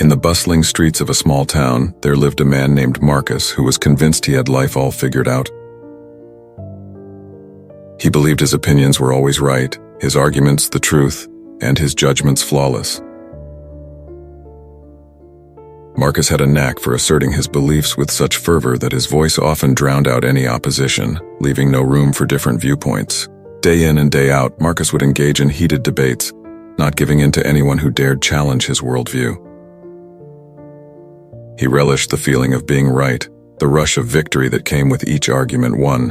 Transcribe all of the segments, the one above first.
In the bustling streets of a small town, there lived a man named Marcus who was convinced he had life all figured out. He believed his opinions were always right, his arguments the truth, and his judgments flawless. Marcus had a knack for asserting his beliefs with such fervor that his voice often drowned out any opposition, leaving no room for different viewpoints. Day in and day out, Marcus would engage in heated debates, not giving in to anyone who dared challenge his worldview. He relished the feeling of being right, the rush of victory that came with each argument won.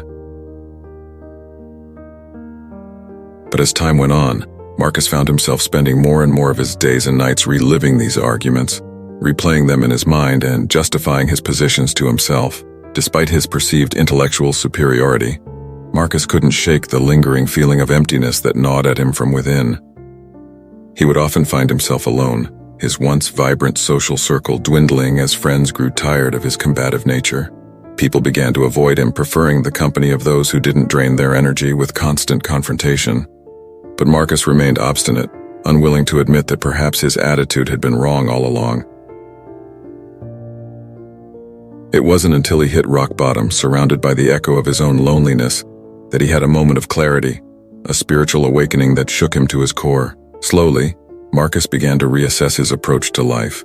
But as time went on, Marcus found himself spending more and more of his days and nights reliving these arguments, replaying them in his mind and justifying his positions to himself. Despite his perceived intellectual superiority, Marcus couldn't shake the lingering feeling of emptiness that gnawed at him from within. He would often find himself alone, his once vibrant social circle dwindling as friends grew tired of his combative nature. People began to avoid him, preferring the company of those who didn't drain their energy with constant confrontation. But Marcus remained obstinate, unwilling to admit that perhaps his attitude had been wrong all along. It wasn't until he hit rock bottom, surrounded by the echo of his own loneliness, that he had a moment of clarity, a spiritual awakening that shook him to his core. Slowly, Marcus began to reassess his approach to life.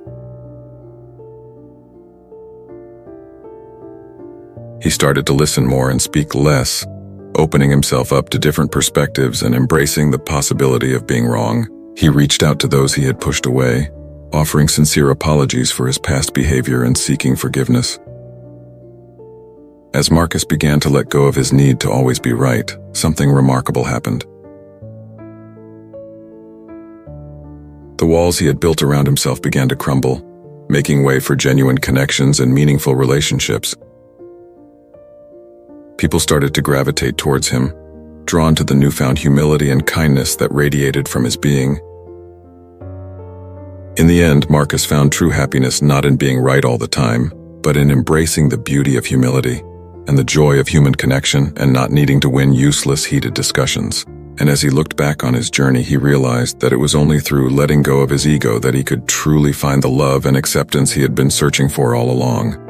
He started to listen more and speak less, opening himself up to different perspectives and embracing the possibility of being wrong. He reached out to those he had pushed away, offering sincere apologies for his past behavior and seeking forgiveness. As Marcus began to let go of his need to always be right, something remarkable happened. The walls he had built around himself began to crumble, making way for genuine connections and meaningful relationships. People started to gravitate towards him, drawn to the newfound humility and kindness that radiated from his being. In the end, Marcus found true happiness not in being right all the time, but in embracing the beauty of humility and the joy of human connection and not needing to win useless, heated discussions. And as he looked back on his journey, he realized that it was only through letting go of his ego that he could truly find the love and acceptance he had been searching for all along.